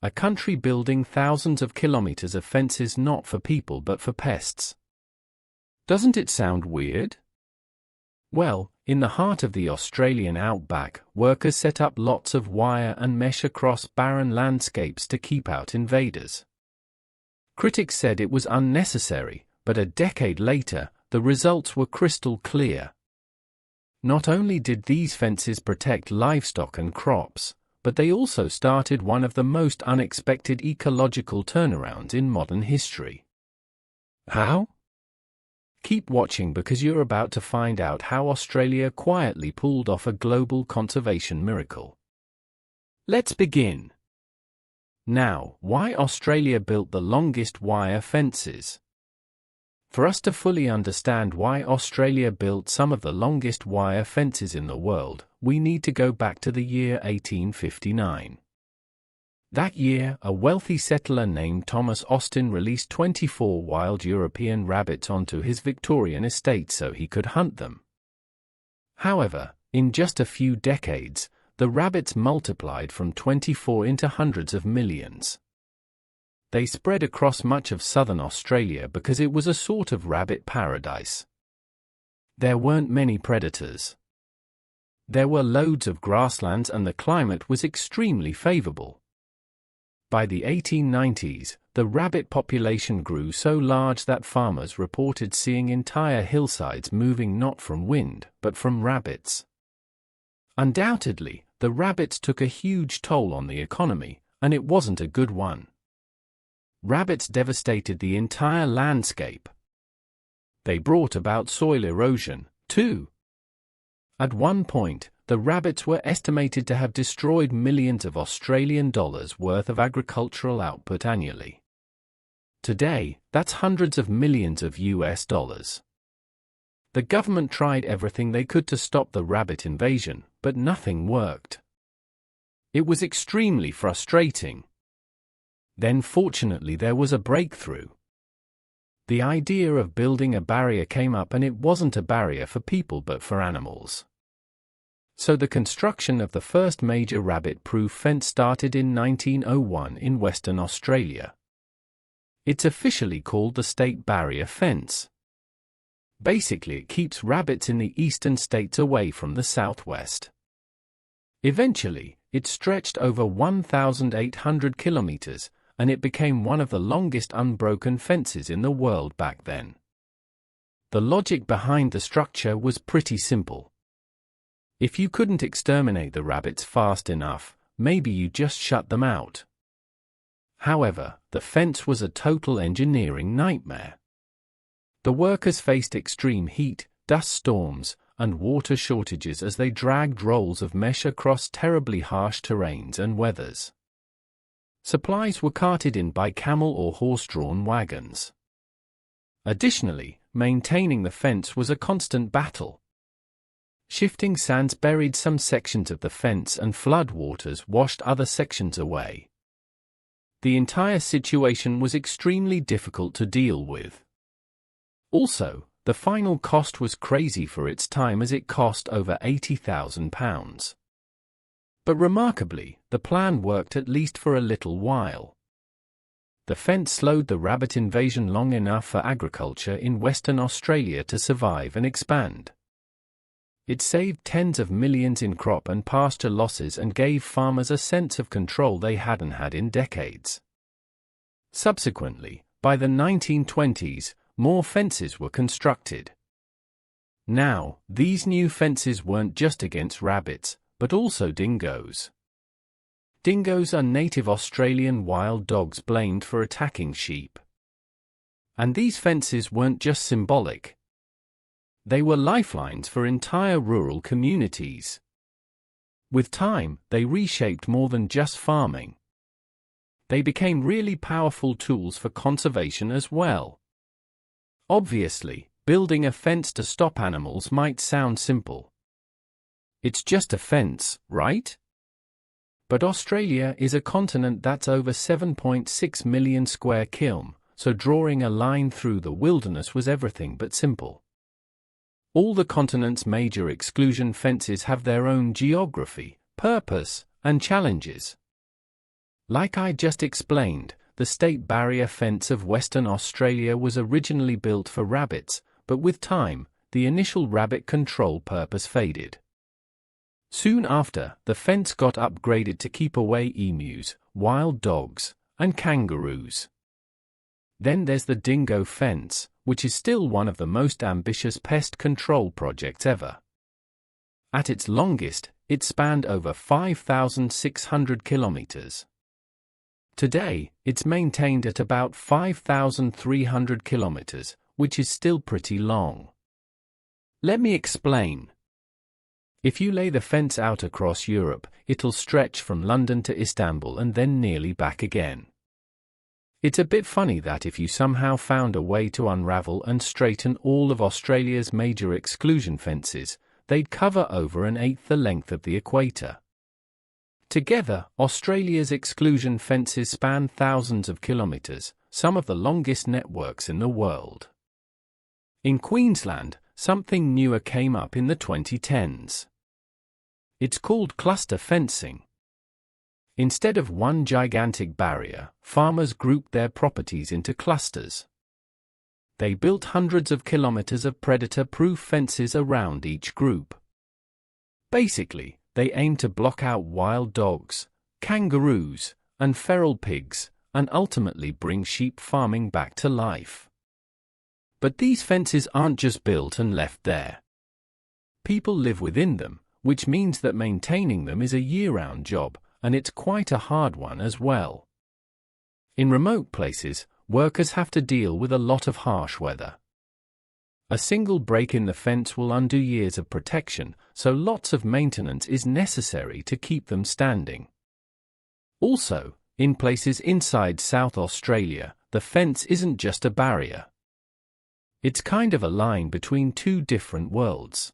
A country building thousands of kilometers of fences not for people but for pests. Doesn't it sound weird? Well, in the heart of the Australian outback, workers set up lots of wire and mesh across barren landscapes to keep out invaders. Critics said it was unnecessary, but a decade later, the results were crystal clear. Not only did these fences protect livestock and crops, but they also started one of the most unexpected ecological turnarounds in modern history. How? Keep watching because you're about to find out how Australia quietly pulled off a global conservation miracle. Let's begin. Now, why Australia built the longest wire fences? For us to fully understand why Australia built some of the longest wire fences in the world, we need to go back to the year 1859. That year, a wealthy settler named Thomas Austin released 24 wild European rabbits onto his Victorian estate so he could hunt them. However, in just a few decades, the rabbits multiplied from 24 into hundreds of millions. They spread across much of southern Australia because it was a sort of rabbit paradise. There weren't many predators. There were loads of grasslands and the climate was extremely favorable. By the 1890s, the rabbit population grew so large that farmers reported seeing entire hillsides moving not from wind, but from rabbits. Undoubtedly, the rabbits took a huge toll on the economy, and it wasn't a good one. Rabbits devastated the entire landscape. They brought about soil erosion, too. At one point, the rabbits were estimated to have destroyed millions of Australian dollars worth of agricultural output annually. Today, that's hundreds of millions of US dollars. The government tried everything they could to stop the rabbit invasion, but nothing worked. It was extremely frustrating. Then fortunately there was a breakthrough. The idea of building a barrier came up, and it wasn't a barrier for people but for animals. So the construction of the first major rabbit-proof fence started in 1901 in Western Australia. It's officially called the State Barrier Fence. Basically, it keeps rabbits in the eastern states away from the southwest. Eventually, it stretched over 1,800 kilometers, and it became one of the longest unbroken fences in the world back then. The logic behind the structure was pretty simple. If you couldn't exterminate the rabbits fast enough, maybe you just shut them out. However, the fence was a total engineering nightmare. The workers faced extreme heat, dust storms, and water shortages as they dragged rolls of mesh across terribly harsh terrains and weathers. Supplies were carted in by camel or horse-drawn wagons. Additionally, maintaining the fence was a constant battle. Shifting sands buried some sections of the fence and flood waters washed other sections away. The entire situation was extremely difficult to deal with. Also, the final cost was crazy for its time as it cost over £80,000. But remarkably, the plan worked at least for a little while. The fence slowed the rabbit invasion long enough for agriculture in Western Australia to survive and expand. It saved tens of millions in crop and pasture losses and gave farmers a sense of control they hadn't had in decades. Subsequently, by the 1920s, more fences were constructed. Now, these new fences weren't just against rabbits, but also dingoes. Dingoes are native Australian wild dogs blamed for attacking sheep. And these fences weren't just symbolic. They were lifelines for entire rural communities. With time, they reshaped more than just farming. They became really powerful tools for conservation as well. Obviously, building a fence to stop animals might sound simple. It's just a fence, right? But Australia is a continent that's over 7.6 million square km, so drawing a line through the wilderness was everything but simple. All the continent's major exclusion fences have their own geography, purpose, and challenges. Like I just explained, the State Barrier Fence of Western Australia was originally built for rabbits, but with time, the initial rabbit control purpose faded. Soon after, the fence got upgraded to keep away emus, wild dogs, and kangaroos. Then there's the dingo fence, which is still one of the most ambitious pest control projects ever. At its longest, it spanned over 5,600 kilometers. Today, it's maintained at about 5,300 kilometers, which is still pretty long. Let me explain. If you lay the fence out across Europe, it'll stretch from London to Istanbul and then nearly back again. It's a bit funny that if you somehow found a way to unravel and straighten all of Australia's major exclusion fences, they'd cover over an eighth the length of the equator. Together, Australia's exclusion fences span thousands of kilometers, some of the longest networks in the world. In Queensland, something newer came up in the 2010s. It's called cluster fencing. Instead of one gigantic barrier, farmers grouped their properties into clusters. They built hundreds of kilometers of predator-proof fences around each group. Basically, they aim to block out wild dogs, kangaroos, and feral pigs, and ultimately bring sheep farming back to life. But these fences aren't just built and left there. People live within them, which means that maintaining them is a year-round job, and it's quite a hard one as well. In remote places, workers have to deal with a lot of harsh weather. A single break in the fence will undo years of protection, so lots of maintenance is necessary to keep them standing. Also, in places inside South Australia, the fence isn't just a barrier. It's kind of a line between two different worlds.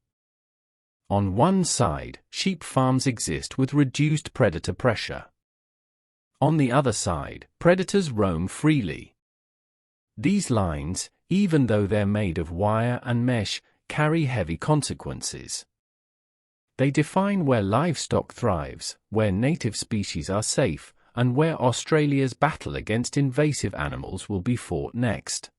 On one side, sheep farms exist with reduced predator pressure. On the other side, predators roam freely. These lines, even though they're made of wire and mesh, carry heavy consequences. They define where livestock thrives, where native species are safe, and where Australia's battle against invasive animals will be fought next.